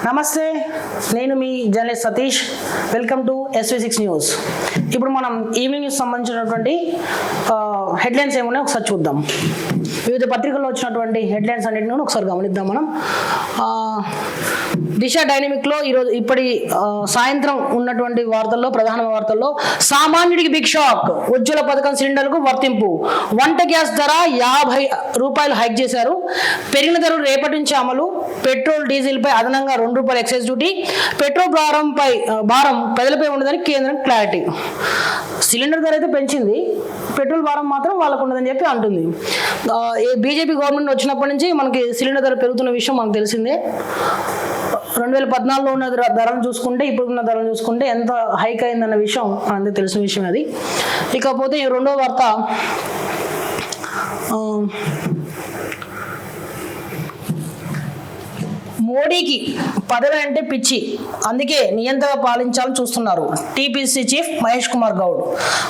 నమస్తే, నేను మీ journalist Satish. Welcome to SV6 news. ఇప్పుడు మనం ఈవినింగ్ న్యూస్ సంబంధించినటువంటి హెడ్లైన్స్ ఏమున్నాయో ఒకసారి చూద్దాం. వివిధ పత్రికల్లో వచ్చినటువంటి హెడ్లైన్స్ అన్నింటినీ ఒకసారి గమనిద్దాం. మనం దిశ డైనమిక్లో ఈరోజు ఇప్పటి సాయంత్రం ఉన్నటువంటి వార్తల్లో, ప్రధాన వార్తల్లో సామాన్యుడికి బిగ్ షాక్, ఉజ్వల పథకం సిలిండర్కు వర్తింపు, వంట గ్యాస్ ధర 50 రూపాయలు హైక్ చేశారు, పెరిగిన ధరలు రేపటి నుంచి అమలు, పెట్రోల్ డీజిల్ పై అదనంగా ₹2 ఎక్సైజ్ డ్యూటీ, పెట్రోల్ భారం ప్రజలపై ఉండదని కేంద్రం క్లారిటీ. సిలిండర్ ధర అయితే పెంచింది, పెట్రోల్ భారం మాత్రం వాళ్ళకు ఉండదని చెప్పి అంటుంది. బీజేపీ గవర్నమెంట్ వచ్చినప్పటి నుంచి మనకి సిలిండర్ ధర పెరుగుతున్న విషయం మనకు తెలిసిందే. 2014లో ఉన్న ధరలు చూసుకుంటే ఇప్పుడున్న ధరలు చూసుకుంటే ఎంత హైక్ అయిందన్న విషయం అందరికీ తెలిసిన విషయం అది. ఇకపోతే రెండో వార్త, మోడీకి పదవి అంటే పిచ్చి, అందుకే నియంత్రణగా పాలించాలని చూస్తున్నారు టీపీసీ చీఫ్ మహేష్ కుమార్ గౌడ్.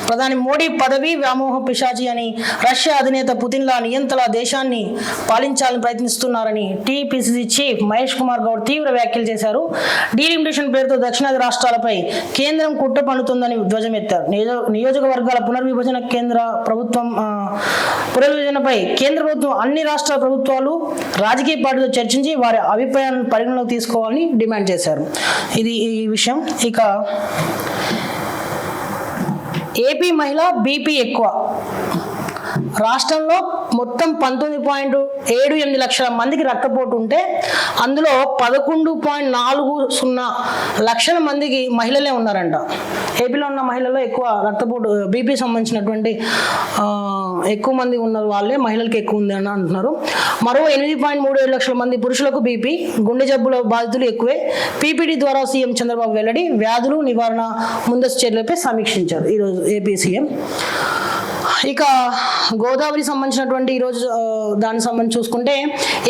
ప్రధాని మోడీ పదవి వ్యామోహ పిశాచి అని, రష్యా అధినేత పుతిన్లా నియంత్రణ దేశాన్ని పాలించాలని ప్రయత్నిస్తున్నారని టీపీసీ చీఫ్ మహేష్ కుమార్ గౌడ్ తీవ్ర వ్యాఖ్యలు చేశారు. డీలిమిటేషన్ పేరుతో దక్షిణాది రాష్ట్రాలపై కేంద్రం కుట్ర పన్నుతుందని ధ్వజమెత్తారు. నియోజకవర్గాల పునర్విభజనపై కేంద్ర ప్రభుత్వం అన్ని రాష్ట్రాల ప్రభుత్వాలు రాజకీయ పార్టీతో చర్చించి వారి అభిప్రాయాలను పరిగణలోకి తీసుకోవాలని డిమాండ్ చేశారు. ఇది ఈ విషయం. ఇక ఏపీ మహిళ బీపీ ఎక్కువ, రాష్ట్రంలో మొత్తం 19.78 లక్షల మందికి రక్తపోటు ఉంటే అందులో 11.40 లక్షల మందికి మహిళలే ఉన్నారంట. ఏపీలో ఉన్న మహిళల్లో ఎక్కువ రక్తపోటు బీపీ సంబంధించినటువంటి ఎక్కువ మంది ఉన్న వాళ్ళే మహిళలకు ఎక్కువ ఉంది అని అంటున్నారు. మరో 8.37 లక్షల మంది పురుషులకు బీపీ, గుండె జబ్బుల బాధితులు ఎక్కువే. పీపీడీ ద్వారా సీఎం చంద్రబాబు వెల్లడి, వ్యాధులు నివారణ ముందస్తు చర్యలపై సమీక్షించారు ఈరోజు ఏపీ సీఎం. ఇక గోదావరి సంబంధించినటువంటి ఈరోజు దానికి సంబంధించి చూసుకుంటే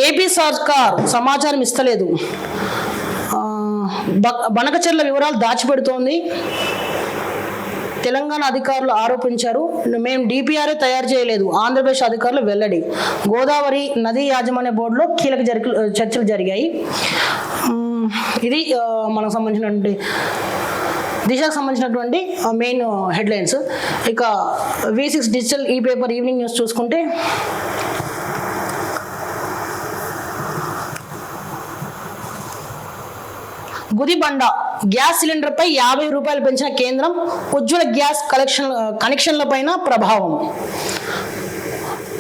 ఏపీ సర్కార్ సమాచారం ఇస్తలేదు, బనకచెర్ల వివరాలు దాచిపెడుతోంది, తెలంగాణ అధికారులు ఆరోపించారు. మేము డిపిఆర్ఏ తయారు చేయలేదు, ఆంధ్రప్రదేశ్ అధికారులు వెల్లడి. గోదావరి నదీ యాజమాన్య బోర్డులో కీలక చర్చలు జరిగాయి. ఇది మనకు సంబంధించినటువంటి దిశకు సంబంధించినటువంటి మెయిన్ హెడ్లైన్స్. ఇక V6 డిజిటల్ ఈ పేపర్ ఈవినింగ్ న్యూస్ చూసుకుంటే గుదిబండ, గ్యాస్ సిలిండర్పై 50 రూపాయలు పెంచిన కేంద్రం, ఉజ్వల గ్యాస్ కనెక్షన్లపైన ప్రభావం.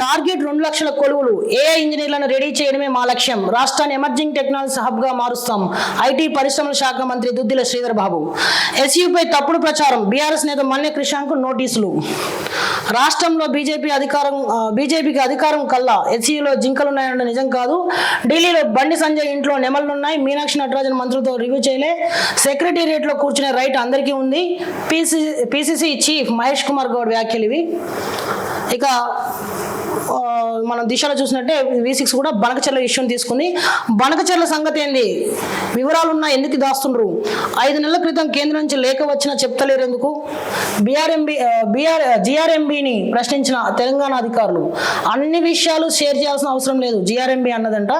టార్గెట్ 2 లక్షల కొలువులు, ఏఐ ఇంజనీర్లను రెడీ చేయడమే మా లక్ష్యం, రాష్ట్రాన్ని ఎమర్జింగ్ టెక్నాలజీ హబ్గా మారుస్తాం, ఐటీ పరిశ్రమల శాఖ మంత్రి దుద్దిల శ్రీధర్ బాబు. ఎస్యూపై తప్పుడు ప్రచారం, బీఆర్ఎస్ నేత మల్లె కృషాంక్ నోటీసులు. రాష్ట్రంలో బీజేపీకి అధికారం కల్లా, ఎస్యూలో జింకలున్నాయన్న నిజం కాదు, ఢిల్లీలో బండి సంజయ్ ఇంట్లో నెమలున్నాయి, మీనాక్షి నటరాజన్ మంత్రులతో రివ్యూ చేయలే, సెక్రటేరియట్లో కూర్చునే రైట్ అందరికీ ఉంది, పీసీసీ చీఫ్ మహేష్ కుమార్ గౌడ్ వ్యాఖ్యలు ఇవి. ఇక మనం దిశలో చూసినట్టే V6 కూడా బనకచెర్ల విషయం తీసుకుంది. బనకచెర్ల సంగతి ఏంది, వివరాలున్నా ఎందుకు దాస్తుండ్రు, 5 నెలల క్రితం కేంద్రం నుంచి లేఖ వచ్చినా చెప్తలేరు ఎందుకు, GRMBని ప్రశ్నించిన తెలంగాణ అధికారులు. అన్ని విషయాలు షేర్ చేయాల్సిన అవసరం లేదు, GRMB అన్నదంట.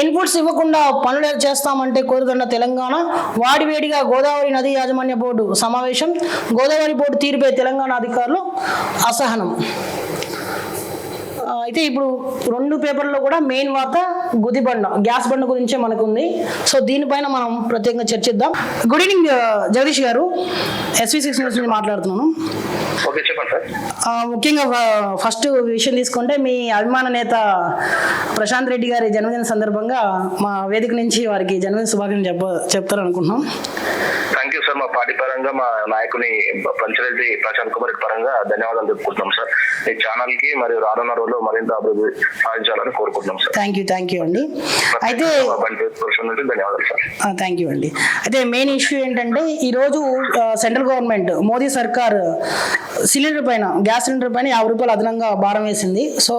ఇన్పుట్స్ ఇవ్వకుండా పనులు చేస్తామంటే కోరుతున్న తెలంగాణ. వాడివేడిగా గోదావరి నదీ యాజమాన్య బోర్డు సమావేశం, గోదావరి బోర్డు తీరుపై తెలంగాణ అధికారులు అసహనం. అయితే ఇప్పుడు 2 పేపర్లో కూడా మెయిన్ వార్త గుదిబండ, గ్యాస్ బండ గురించే మనకు ఉంది. సో దీనిపైన మనం ప్రత్యేకంగా చర్చిద్దాం. గుడ్ ఈవినింగ్ జగదీష్ గారు, SV6 న్యూస్ నుంచి మాట్లాడుతున్నాను. ముఖ్యంగా ఫస్ట్ విషయం తీసుకుంటే మీ అభిమాన నేత ప్రశాంత్ రెడ్డి గారి జన్మదిన సందర్భంగా మా వేదిక నుంచి వారికి జన్మదిన శుభాకాంక్షలు చెప్తారనుకుంటున్నాం. Thank you sir. మా పార్టీ పరంగా మా నాయకుని పంచరెడ్డి ప్రశాంత్ కుమార్ పరంగా ధన్యవాదాలు చెప్పుకుంటున్నాం సార్. ఈ ఛానల్ కి మరియు రానున్న రోజుల్లో మరింత అభివృద్ధి సాధించాలని కోరుకుంటున్నాం సార్. థ్యాంక్ యూ అండి. అయితే ధన్యవాదాలు సార్. థ్యాంక్ యూ అండి. అయితే మెయిన్ ఇష్యూ ఏంటంటే ఈరోజు సెంట్రల్ గవర్నమెంట్ మోదీ సర్కార్ గ్యాస్ సిలిండర్ పైన 50 రూపాయలు అదనంగా భారం వేసింది. సో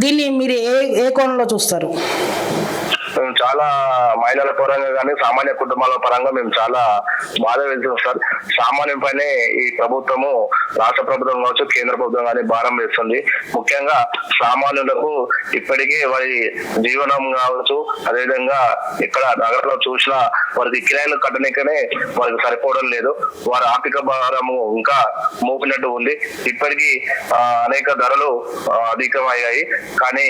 దీన్ని మీరు ఏ కోణంలో చూస్తారు? మేము చాలా మహిళల పరంగా కానీ సామాన్య కుటుంబాల పరంగా మేము చాలా బాధ వెళ్తున్నాం సార్. సామాన్యం పైనే ఈ ప్రభుత్వము, రాష్ట్ర ప్రభుత్వం కావచ్చు, కేంద్ర ప్రభుత్వం కానీ భారం వేస్తుంది. ముఖ్యంగా సామాన్యులకు ఇప్పటికీ వారి జీవనం కావచ్చు, అదేవిధంగా ఇక్కడ నగరంలో చూసిన వారికి కిరాయిలు కట్టడానికనే వారికి సరిపోవడం లేదు. వారి ఆర్థిక భారము ఇంకా మోపినట్టు ఉంది. ఇప్పటికీ అనేక ధరలు అధికమయ్యాయి. కానీ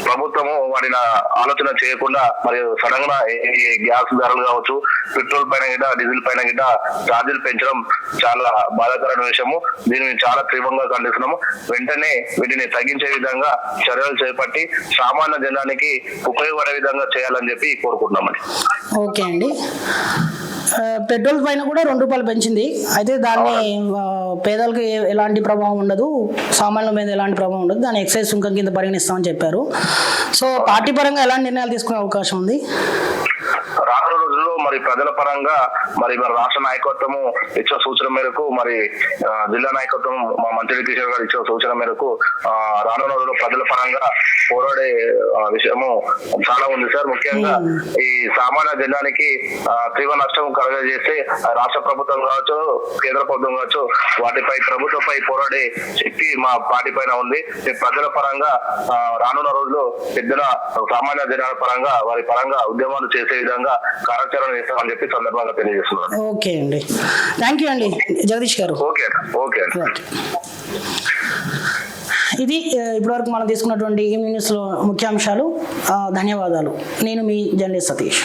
ప్రభుత్వము వాటిని ఆలోచన చేయకుండా మరియు సడన్ గా ఈ గ్యాస్ ధరలు కావచ్చు, పెట్రోల్ పైన గిట్ట, డీజిల్ పైన గిట్ట ఛార్జీలు పెంచడం చాలా బాధాకరమైన విషయము. దీనిని చాలా తీవ్రంగా ఖండిస్తున్నాము. వెంటనే వీటిని తగ్గించే విధంగా చర్యలు చేపట్టి సామాన్య జనానికి ఉపయోగపడే విధంగా చేయాలని చెప్పి కోరుకుంటున్నామని. ఓకే అండి. పెట్రోల్ పైన కూడా ₹2 పెంచింది. అయితే దాన్ని పేదలకు ఎలాంటి ప్రభావం ఉండదు, సామాన్యుల మీద ఎలాంటి ప్రభావం ఉండదు, దాన్ని ఎక్సైజ్ సుంకం కింద పరిగణిస్తామని చెప్పారు. సో పార్టీ పరంగా ఎలాంటి నిర్ణయాలు తీసుకునే అవకాశం ఉంది? రానున్న రోజుల్లో మరి ప్రజల పరంగా మరి రాష్ట్ర నాయకత్వము ఇచ్చిన సూచన మేరకు, మరి జిల్లా నాయకత్వం మా మంత్రి కిషోర్ గారు ఇచ్చిన సూచన మేరకు రానున్న రోజుల్లో ప్రజల పరంగా పోరాడే విషయము చాలా ఉంది సార్. ముఖ్యంగా ఈ సామాన్య జనానికి తీవ్ర నష్టం కలగజేస్తే రాష్ట్ర ప్రభుత్వం కావచ్చు, కేంద్ర ప్రభుత్వం కావచ్చు, వాటిపై ప్రభుత్వంపై పోరాడే శక్తి మా పార్టీ పైన ఉంది. ప్రజల పరంగా రానున్న రోజుల్లో పెద్దల సామాన్య జనాల పరంగా వారి పరంగా ఉద్యమాలు చేసే విధంగా కార్యాచరణ చేస్తామని చెప్పి సందర్భంగా తెలియజేస్తున్నాను. ఓకే అండి, థ్యాంక్ యూ అండి జగదీష్ గారు. ఓకే ఓకే అండి. ఇది ఇప్పటివరకు మనం తీసుకున్నటువంటి ఈ న్యూస్లో ముఖ్యాంశాలు. ధన్యవాదాలు. నేను మీ జర్నలిస్ట్ సతీష్.